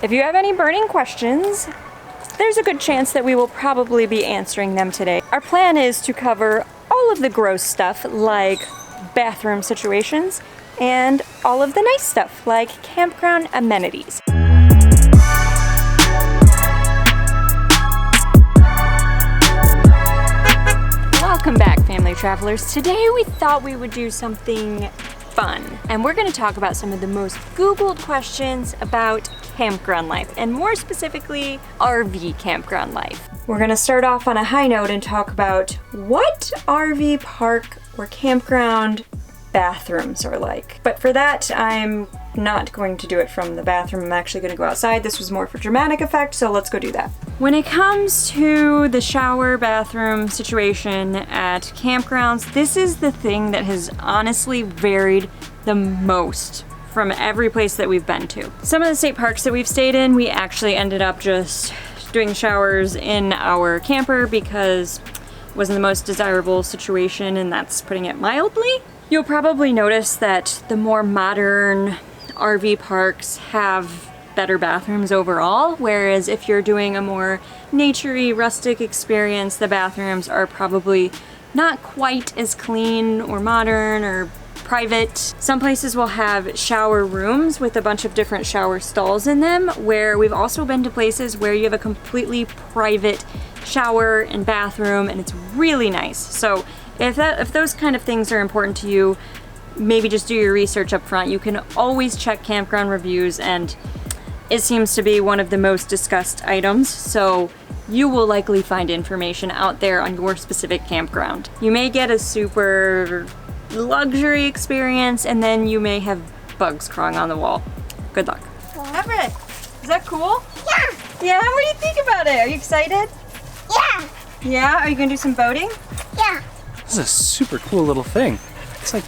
If you have any burning questions, there's a good chance that we will probably be answering them today. Our plan is to cover all of the gross stuff like bathroom situations and all of the nice stuff like campground amenities. Welcome back, family travelers. Today we thought we would do something fun, and we're going to talk about some of the most Googled questions about campground life, and more specifically, RV campground life. We're going to start off on a high note and talk about what RV park or campground bathrooms are like. But for that, I'm not going to do it from the bathroom. I'm actually going to go outside. This was more for dramatic effect, so let's go do that. When it comes to the shower bathroom situation at campgrounds, this is the thing that has honestly varied the most from every place that we've been to. Some of the state parks that we've stayed in, we actually ended up just doing showers in our camper because it wasn't the most desirable situation, and that's putting it mildly. You'll probably notice that the more modern RV parks have better bathrooms overall, whereas if you're doing a more naturey, rustic experience, the bathrooms are probably not quite as clean or modern or private. Some places will have shower rooms with a bunch of different shower stalls in them, where we've also been to places where you have a completely private shower and bathroom, and it's really nice. So if those kind of things are important to you, maybe just do your research up front. You can always check campground reviews, and it seems to be one of the most discussed items, so you will likely find information out there on your specific campground. You may get a super luxury experience, and then you may have bugs crawling on the wall. Good luck. Everett, is that cool? Yeah. Yeah, what do you think about it? Are you excited? Yeah. Yeah, are you gonna do some boating? Yeah. This is a super cool little thing. It's like,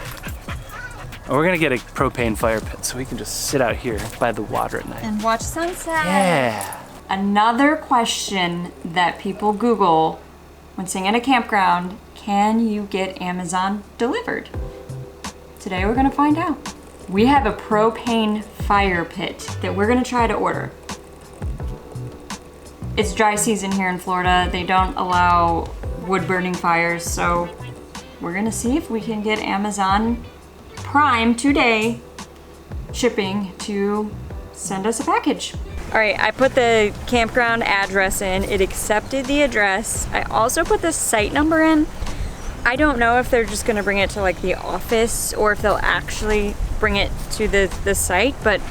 we're gonna get a propane fire pit so we can just sit out here by the water at night. And watch sunset. Yeah. Another question that people Google when staying at a campground: can you get Amazon delivered? Today we're gonna find out. We have a propane fire pit that we're gonna try to order. It's dry season here in Florida. They don't allow wood burning fires, so we're gonna see if we can get Amazon Prime today shipping to send us a package. All right, I put the campground address in. It accepted the address. I also put the site number in. I don't know if they're just gonna bring it to like the office or if they'll actually bring it to the site, but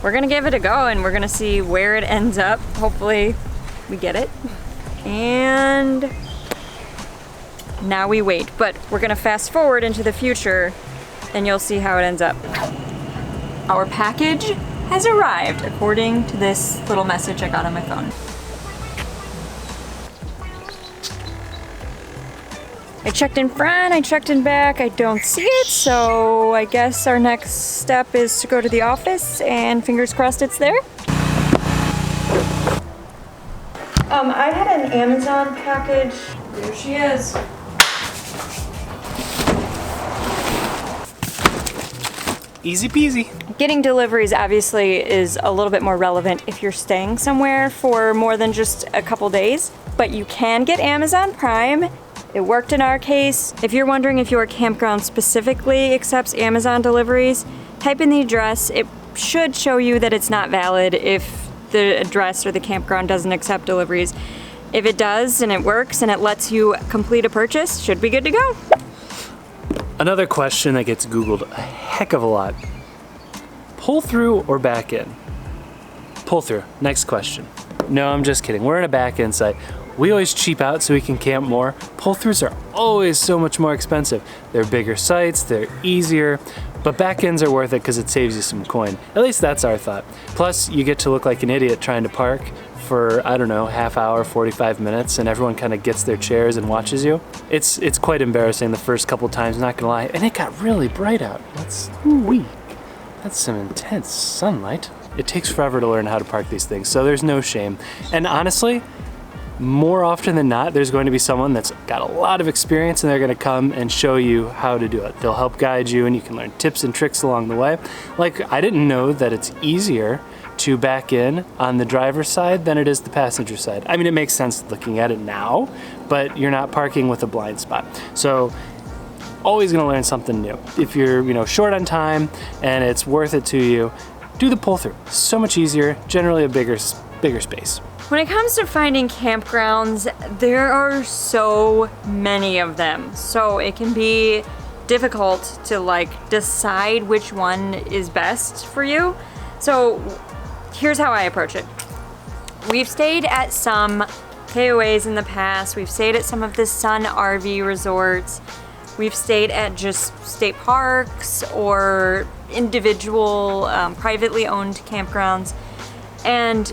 we're gonna give it a go and we're gonna see where it ends up. Hopefully we get it. And now we wait, but we're gonna fast forward into the future and you'll see how it ends up. Our package has arrived according to this little message I got on my phone. I checked in front, I checked in back, I don't see it, so I guess our next step is to go to the office and fingers crossed it's there. I had an Amazon package. There she is. Easy peasy. Getting deliveries obviously is a little bit more relevant if you're staying somewhere for more than just a couple days, but you can get Amazon Prime. It worked in our case. If you're wondering if your campground specifically accepts Amazon deliveries, type in the address. It should show you that it's not valid if the address or the campground doesn't accept deliveries. If it does and it works and it lets you complete a purchase, should be good to go. Another question that gets Googled a heck of a lot. Pull through or back in? Pull through. Next question. No, I'm just kidding. We're in a back in site. We always cheap out so we can camp more. Pull-throughs are always so much more expensive. They're bigger sites, they're easier, but back-ins are worth it because it saves you some coin. At least that's our thought. Plus, you get to look like an idiot trying to park for, I don't know, half hour, 45 minutes, and everyone kind of gets their chairs and watches you. It's quite embarrassing the first couple times, not gonna lie, and it got really bright out. That's some intense sunlight. It takes forever to learn how to park these things, so there's no shame. And honestly, more often than not, there's going to be someone that's got a lot of experience and they're going to come and show you how to do it. They'll help guide you and you can learn tips and tricks along the way. Like, I didn't know that it's easier to back in on the driver's side than it is the passenger side. I mean, it makes sense looking at it now, but you're not parking with a blind spot. So always gonna learn something new. If you're short on time and it's worth it to you, do the pull through. So much easier, generally a bigger space. When it comes to finding campgrounds, there are so many of them. So it can be difficult to decide which one is best for you. So here's how I approach it. We've stayed at some KOAs in the past. We've stayed at some of the Sun RV resorts. We've stayed at just state parks or individual privately owned campgrounds. And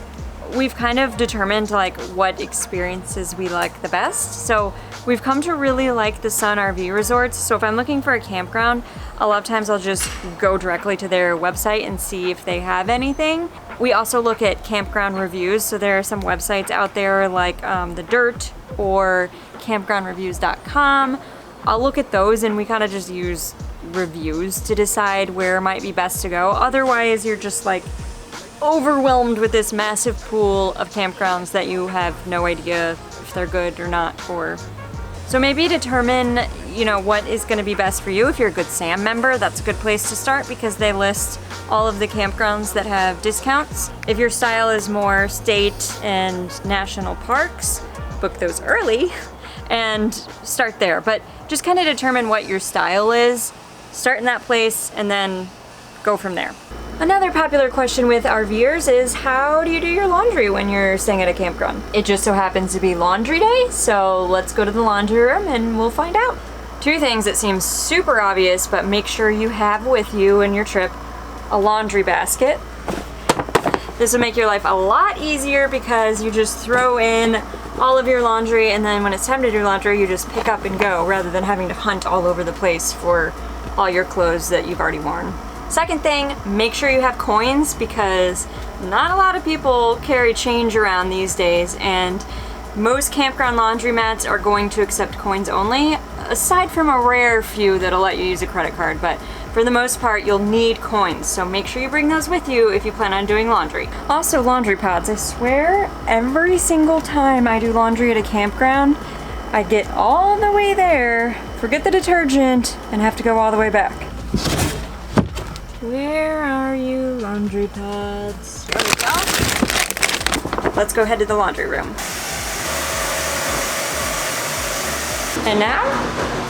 we've kind of determined what experiences we like the best. So we've come to really like the Sun RV resorts. So if I'm looking for a campground, a lot of times I'll just go directly to their website and see if they have anything. We also look at campground reviews. So there are some websites out there like The Dirt or campgroundreviews.com. I'll look at those and we kind of just use reviews to decide where might be best to go. Otherwise, you're just overwhelmed with this massive pool of campgrounds that you have no idea if they're good or not for. So maybe determine, what is going to be best for you. If you're a Good Sam member, that's a good place to start because they list all of the campgrounds that have discounts. If your style is more state and national parks, book those early and start there. But just kind of determine what your style is, start in that place, and then go from there. Another popular question with RVers is, how do you do your laundry when you're staying at a campground? It just so happens to be laundry day, so let's go to the laundry room and we'll find out. Two things that seem super obvious, but make sure you have with you in your trip a laundry basket. This will make your life a lot easier because you just throw in all of your laundry, and then when it's time to do laundry, you just pick up and go rather than having to hunt all over the place for all your clothes that you've already worn. Second thing, make sure you have coins because not a lot of people carry change around these days, and most campground laundromats are going to accept coins only, aside from a rare few that'll let you use a credit card, but for the most part you'll need coins, so make sure you bring those with you if you plan on doing laundry. Also, laundry pods. I swear every single time I do laundry at a campground, I get all the way there, forget the detergent, and have to go all the way back. Where are you, laundry pods? There we go. Let's go head to the laundry room. And now,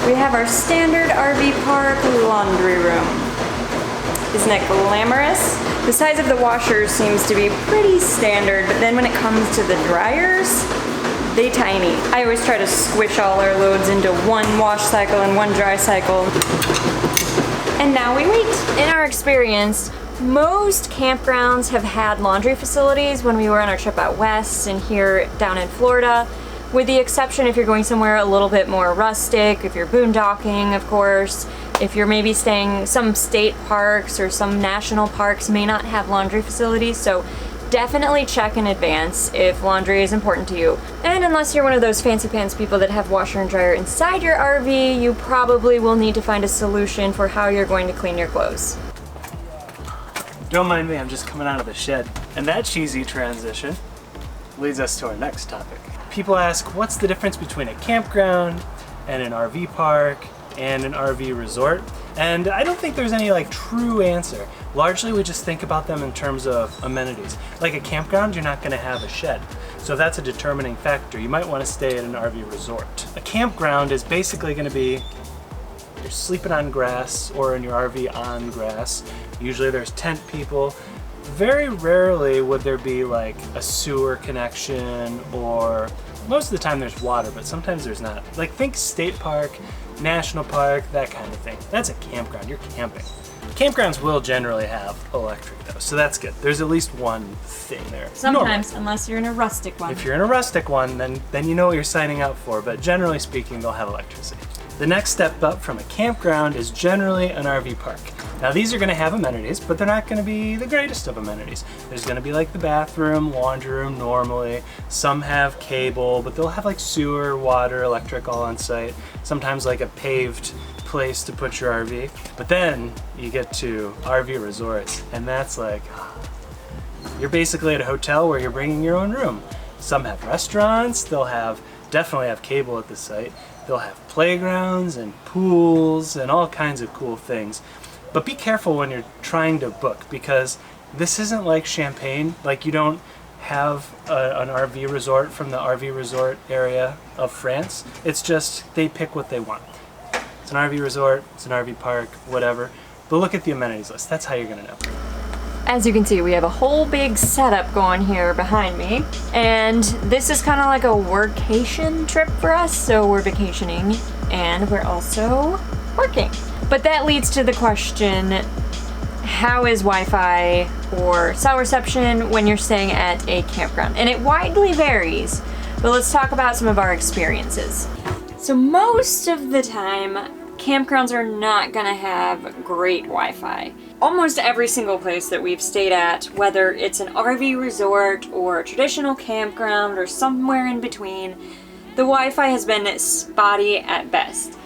we have our standard RV park laundry room. Isn't it glamorous? The size of the washers seems to be pretty standard, but then when it comes to the dryers, they tiny. I always try to squish all our loads into one wash cycle and one dry cycle. And now we wait. In our experience, most campgrounds have had laundry facilities when we were on our trip out west and here down in Florida, with the exception if you're going somewhere a little bit more rustic, if you're boondocking, of course, if you're maybe staying, some state parks or some national parks may not have laundry facilities, so definitely check in advance if laundry is important to you. And unless you're one of those fancy pants people that have washer and dryer inside your RV, you probably will need to find a solution for how you're going to clean your clothes. Don't mind me, I'm just coming out of the shed. And that cheesy transition leads us to our next topic. People ask, what's the difference between a campground and an RV park and an RV resort? And I don't think there's any true answer. Largely we just think about them in terms of amenities. Like a campground, you're not going to have a shed. So if that's a determining factor, you might want to stay at an RV resort. A campground is basically going to be, you're sleeping on grass or in your RV on grass. Usually there's tent people. Very rarely would there be a sewer connection, or most of the time there's water, but sometimes there's not. Think state park, national park, that kind of thing. That's a campground, you're camping. Campgrounds will generally have electric though, so that's good. There's at least one thing there. Sometimes, normally. unless you're in a rustic one. If you're in a rustic one, then you know what you're signing up for, but generally speaking, they'll have electricity. The next step up from a campground is generally an RV park. Now these are going to have amenities, but they're not going to be the greatest of amenities. There's going to be the bathroom, laundry room normally. Some have cable, but they'll have sewer, water, electric all on site. Sometimes a paved place to put your RV. But then you get to RV resorts, and that's You're basically at a hotel where you're bringing your own room. Some have restaurants, they'll definitely have cable at the site. They'll have playgrounds and pools and all kinds of cool things. But be careful when you're trying to book, because this isn't like Champagne. Like, you don't have an RV resort from the RV resort area of France. It's just they pick what they want. It's an RV resort, it's an RV park, whatever. But look at the amenities list. That's how you're gonna know. As you can see, we have a whole big setup going here behind me, and this is kind of like a workation trip for us. So we're vacationing and we're also working. But that leads to the question, how is Wi-Fi or cell reception when you're staying at a campground? And it widely varies, but let's talk about some of our experiences. So most of the time, campgrounds are not gonna have great Wi-Fi. Almost every single place that we've stayed at, whether it's an RV resort or a traditional campground or somewhere in between, the Wi-Fi has been spotty at best.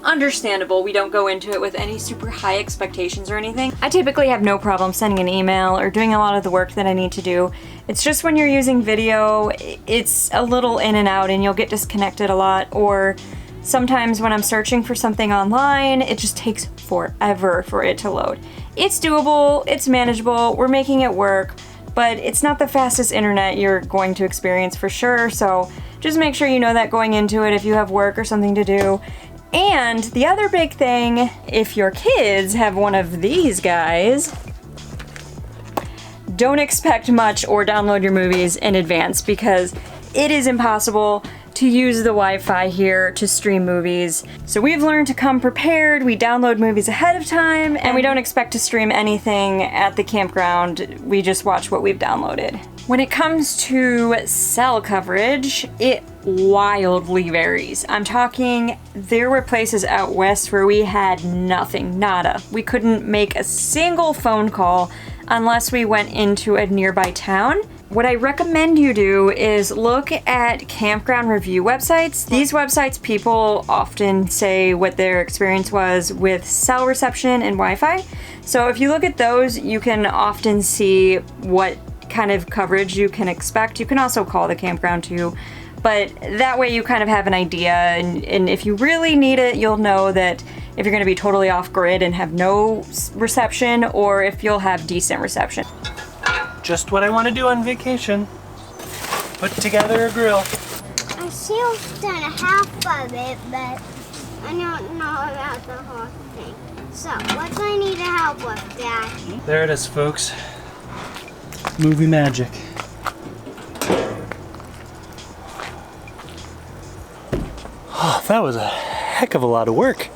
Understandable, we don't go into it with any super high expectations or anything. I typically have no problem sending an email or doing a lot of the work that I need to do. It's just when you're using video, it's a little in and out and you'll get disconnected a lot, or sometimes when I'm searching for something online, it just takes forever for it to load. It's doable, it's manageable, we're making it work, but it's not the fastest internet you're going to experience for sure, so just make sure you know that going into it if you have work or something to do. And the other big thing, if your kids have one of these guys, don't expect much or download your movies in advance, because it is impossible to use the Wi-Fi here to stream movies. So we've learned to come prepared, we download movies ahead of time, and we don't expect to stream anything at the campground, we just watch what we've downloaded. When it comes to cell coverage, it wildly varies. I'm talking, there were places out west where we had nothing, nada. We couldn't make a single phone call unless we went into a nearby town. What I recommend you do is look at campground review websites. These websites, people often say what their experience was with cell reception and Wi-Fi. So if you look at those, you can often see what kind of coverage you can expect. You can also call the campground too, but that way you kind of have an idea, and if you really need it, you'll know that if you're gonna be totally off grid and have no reception, or if you'll have decent reception. Just what I want to do on vacation. Put together a grill. I still done half of it, but I don't know about the whole thing. So, what do I need to help with, Dad? There it is, folks. Movie magic. Oh, that was a heck of a lot of work.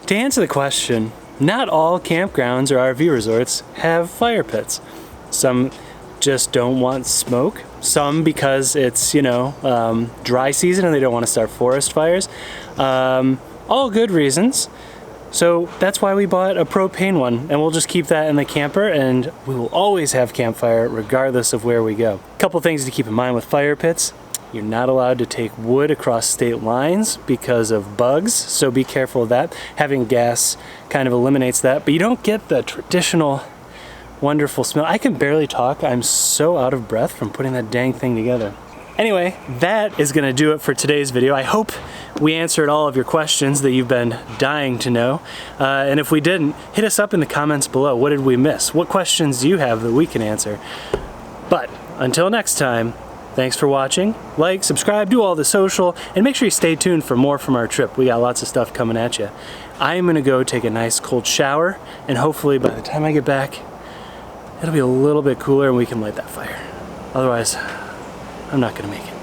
To answer the question, not all campgrounds or RV resorts have fire pits. Some just don't want smoke. Some because it's, dry season and they don't want to start forest fires. All good reasons. So that's why we bought a propane one, and we'll just keep that in the camper, and we will always have campfire regardless of where we go. Couple things to keep in mind with fire pits. You're not allowed to take wood across state lines because of bugs, so be careful of that. Having gas kind of eliminates that, but you don't get the traditional wonderful smell. I can barely talk. I'm so out of breath from putting that dang thing together. Anyway, that is gonna do it for today's video. I hope we answered all of your questions that you've been dying to know. And if we didn't, hit us up in the comments below. What did we miss? What questions do you have that we can answer? But until next time, thanks for watching. Like, subscribe, do all the social, and make sure you stay tuned for more from our trip. We got lots of stuff coming at you. I'm gonna go take a nice cold shower, and hopefully by the time I get back, it'll be a little bit cooler and we can light that fire. Otherwise, I'm not gonna make it.